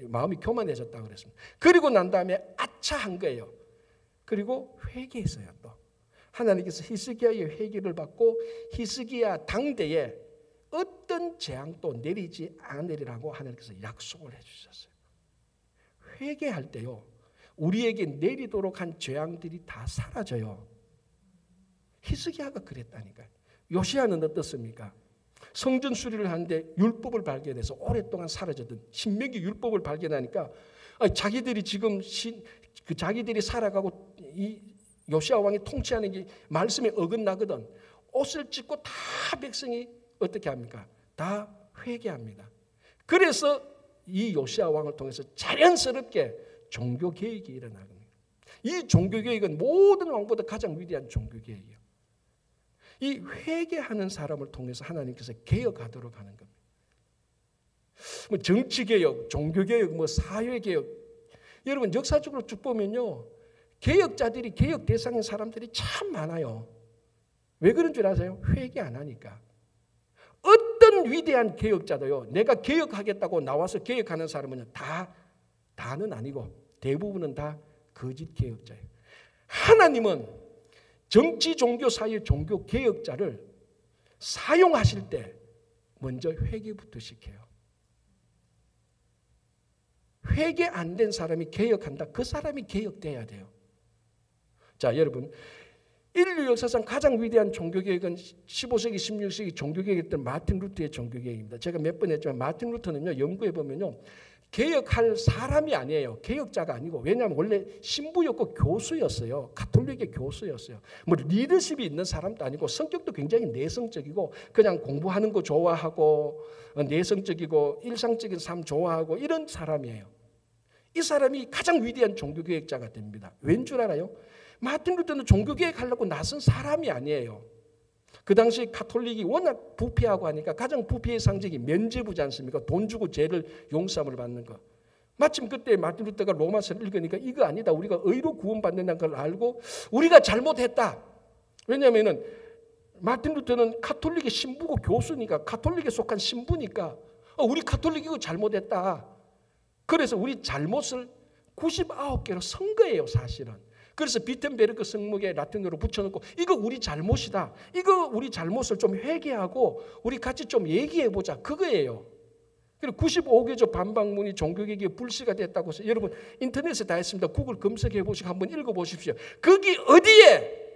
마음이 교만해졌다고 그랬습니다. 그리고 난 다음에 아차한 거예요. 그리고 회개했어요. 또 하나님께서 히스기야의 회개를 받고 히스기야 당대에 어떤 재앙도 내리지 않으리라고 하나님께서 약속을 해주셨어요. 회개할 때요, 우리에게 내리도록 한 재앙들이 다 사라져요. 히스기야가 그랬다니까요. 요시야는 어떻습니까? 성전 수리를 하는데 율법을 발견해서 오랫동안 사라졌던 신명기 율법을 발견하니까 자기들이 지금 자기들이 살아가고 이 요시야 왕이 통치하는 게 말씀에 어긋나거든. 옷을 찢고 다 백성이 어떻게 합니까? 다 회개합니다. 그래서 이 요시야 왕을 통해서 자연스럽게 종교개혁이 일어나거든요. 이 종교개혁은 모든 왕보다 가장 위대한 종교개혁이에요. 이 회개하는 사람을 통해서 하나님께서 개혁하도록 하는 겁니다. 뭐 정치개혁, 종교개혁, 뭐 사회개혁. 여러분 역사적으로 쭉 보면요, 개혁자들이 개혁 대상인 사람들이 참 많아요. 왜 그런 줄 아세요? 회개 안 하니까. 어떤 위대한 개혁자도요, 내가 개혁하겠다고 나와서 개혁하는 사람은 다는 아니고 대부분은 다 거짓 개혁자예요. 하나님은 정치, 종교, 사회, 종교 개혁자를 사용하실 때 먼저 회개부터 시켜요. 회개 안 된 사람이 개혁한다. 그 사람이 개혁돼야 돼요. 자, 여러분, 인류 역사상 가장 위대한 종교개혁은 15세기, 16세기 종교개혁했던 마틴 루터의 종교개혁입니다. 제가 몇 번 했지만 마틴 루터는요, 연구해 보면요, 개혁할 사람이 아니에요. 개혁자가 아니고. 왜냐하면 원래 신부였고 교수였어요. 가톨릭의 교수였어요. 뭐 리더십이 있는 사람도 아니고 성격도 굉장히 내성적이고 그냥 공부하는 거 좋아하고 내성적이고 일상적인 삶 좋아하고 이런 사람이에요. 이 사람이 가장 위대한 종교개혁자가 됩니다. 왠 줄 알아요? 마틴 루터는 종교개혁하려고 나선 사람이 아니에요. 그 당시 가톨릭이 워낙 부패하고 하니까 가장 부패의 상징이 면죄부지 않습니까? 돈 주고 죄를 용서함을 받는 거. 마침 그때 마틴 루터가 로마서를 읽으니까 이거 아니다. 우리가 의로 구원받는다는 걸 알고 우리가 잘못했다. 왜냐하면 마틴 루터는 가톨릭의 신부고 교수니까, 가톨릭에 속한 신부니까 우리 가톨릭이 이거 잘못했다. 그래서 우리 잘못을 99개로 쓴 거예요, 사실은. 그래서 비텐베르크 성목에 라틴어로 붙여놓고 이거 우리 잘못이다. 이거 우리 잘못을 좀 회개하고 우리 같이 좀 얘기해보자. 그거예요. 그리고 95개조 반박문이 종교개혁의 불씨가 됐다고 해서 여러분 인터넷에 다 있습니다. 구글 검색해보시고 한번 읽어보십시오. 거기 어디에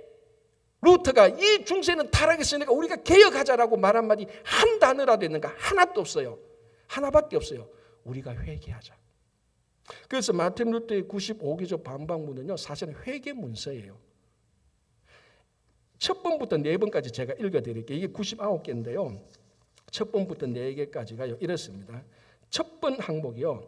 루터가 이 중세는 타락했으니까 우리가 개혁하자라고 말 한마디 한 단어라도 있는가? 하나도 없어요. 하나밖에 없어요. 우리가 회개하자. 그래서 마틴 루터의 95개조 반박문은요, 사실은 회개 문서예요. 첫 번부터 네 번까지 제가 읽어드릴게요. 이게 99개인데요. 첫 번부터 네 개까지가 이렇습니다. 첫 번 항목이요,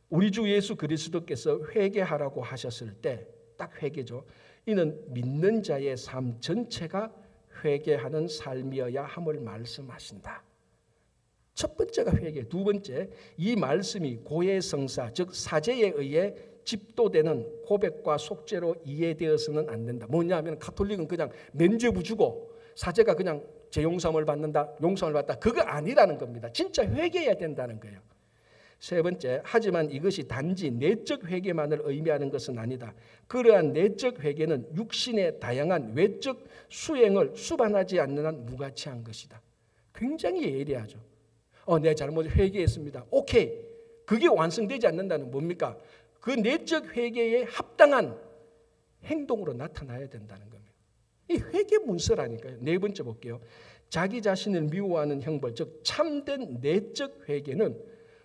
우리 주 예수 그리스도께서 회개하라고 하셨을 때 딱 회개죠. 이는 믿는 자의 삶 전체가 회개하는 삶이어야 함을 말씀하신다. 첫 번째가 회개, 두 번째, 이 말씀이 고해성사, 즉 사제에 의해 집도되는 고백과 속죄로 이해되어서는 안 된다. 뭐냐면 가톨릭은 그냥 면죄부 주고 사제가 그냥 재용서함을 받는다, 용서함을 받다, 그거 아니라는 겁니다. 진짜 회개해야 된다는 거예요. 세 번째, 하지만 이것이 단지 내적 회개만을 의미하는 것은 아니다. 그러한 내적 회개는 육신의 다양한 외적 수행을 수반하지 않는 한 무가치한 것이다. 굉장히 예리하죠. 내 잘못 회개했습니다. 오케이. 그게 완성되지 않는다는 뭡니까? 그 내적 회개에 합당한 행동으로 나타나야 된다는 겁니다. 이 회개 문서라니까요. 네 번째 볼게요. 자기 자신을 미워하는 형벌, 즉 참된 내적 회개는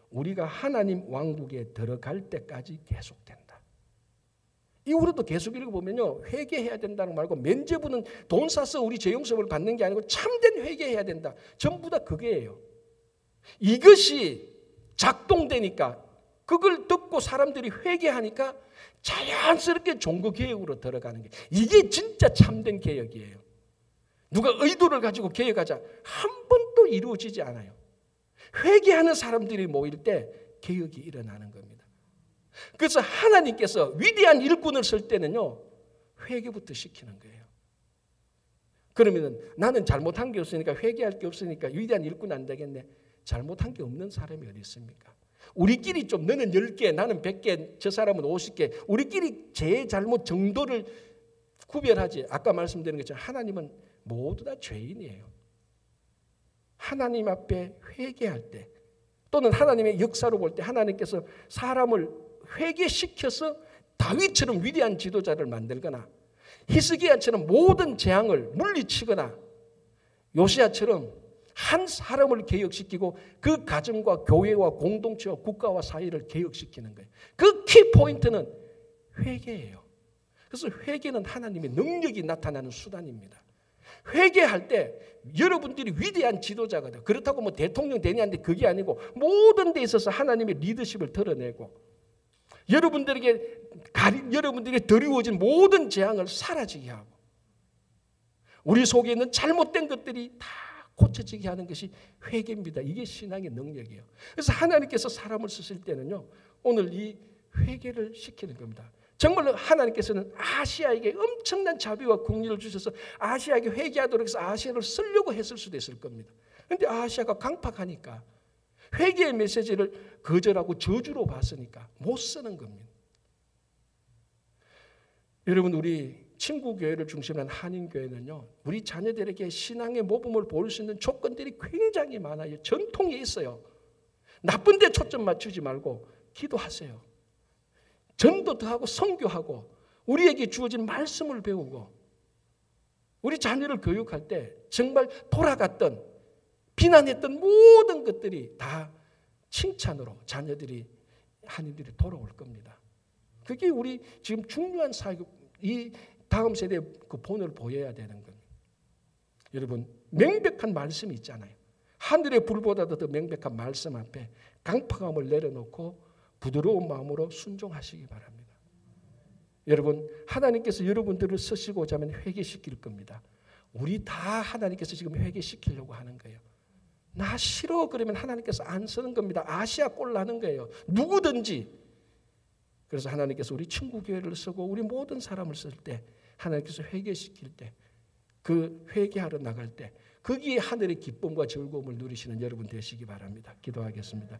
우리가 하나님 왕국에 들어갈 때까지 계속된다. 이후로도 계속 읽어보면요, 회개해야 된다는 말고 면죄부는 돈 사서 우리 죄 용서를 받는 게 아니고 참된 회개해야 된다. 전부 다 그게예요. 이것이 작동되니까, 그걸 듣고 사람들이 회개하니까 자연스럽게 종교개혁으로 들어가는 게, 이게 진짜 참된 개혁이에요. 누가 의도를 가지고 개혁하자 한 번도 이루어지지 않아요. 회개하는 사람들이 모일 때 개혁이 일어나는 겁니다. 그래서 하나님께서 위대한 일꾼을 쓸 때는요, 회개부터 시키는 거예요. 그러면 나는 잘못한 게 없으니까, 회개할 게 없으니까 위대한 일꾼 안 되겠네. 잘못한 게 없는 사람이 어디 있습니까? 우리끼리 좀, 너는 10개, 나는 100개, 저 사람은 50개. 우리끼리 제 잘못 정도를 구별하지. 아까 말씀드린 것처럼 하나님은 모두 다 죄인이에요. 하나님 앞에 회개할 때, 또는 하나님의 역사로 볼 때 하나님께서 사람을 회개시켜서 다윗처럼 위대한 지도자를 만들거나, 히스기야처럼 모든 재앙을 물리치거나, 요시야처럼 한 사람을 개혁시키고 그 가정과 교회와 공동체와 국가와 사회를 개혁시키는 거예요. 그 키포인트는 회개예요. 그래서 회개는 하나님의 능력이 나타나는 수단입니다. 회개할 때 여러분들이 위대한 지도자가 돼요. 그렇다고 뭐 대통령 되냐는데 그게 아니고, 모든 데 있어서 하나님의 리더십을 드러내고, 여러분들에게 드리워진 모든 재앙을 사라지게 하고, 우리 속에 있는 잘못된 것들이 다 고쳐지게 하는 것이 회개입니다. 이게 신앙의 능력이에요. 그래서 하나님께서 사람을 쓰실 때는요, 오늘 이 회개를 시키는 겁니다. 정말로 하나님께서는 아시아에게 엄청난 자비와 긍휼을 주셔서 아시아에게 회개하도록 해서 아시아를 쓰려고 했을 수도 있을 겁니다. 그런데 아시아가 강팍하니까, 회개의 메시지를 거절하고 저주로 봤으니까 못 쓰는 겁니다. 여러분, 우리 친구교회를 중심으로 한 한인교회는요, 우리 자녀들에게 신앙의 모범을 보일 수 있는 조건들이 굉장히 많아요. 전통이 있어요. 나쁜 데 초점 맞추지 말고 기도하세요. 전도도 하고 선교하고 우리에게 주어진 말씀을 배우고, 우리 자녀를 교육할 때 정말 돌아갔던, 비난했던 모든 것들이 다 칭찬으로 자녀들이, 한인들이 돌아올 겁니다. 그게 우리 지금 중요한 사역, 이 다음 세대의 그 본을 보여야 되는 겁니다. 여러분, 명백한 말씀이 있잖아요. 하늘의 불보다도 더 명백한 말씀 앞에 강팍함을 내려놓고 부드러운 마음으로 순종하시기 바랍니다. 여러분, 하나님께서 여러분들을 쓰시고자 하면 회개시킬 겁니다. 우리 다 하나님께서 지금 회개시키려고 하는 거예요. 나 싫어 그러면 하나님께서 안 쓰는 겁니다. 아시아 꼴 나는 거예요. 누구든지. 그래서 하나님께서 우리 친구교회를 쓰고 우리 모든 사람을 쓸 때, 하나님께서 회개시킬 때, 그 회개하러 나갈 때 거기에 하늘의 기쁨과 즐거움을 누리시는 여러분 되시기 바랍니다. 기도하겠습니다.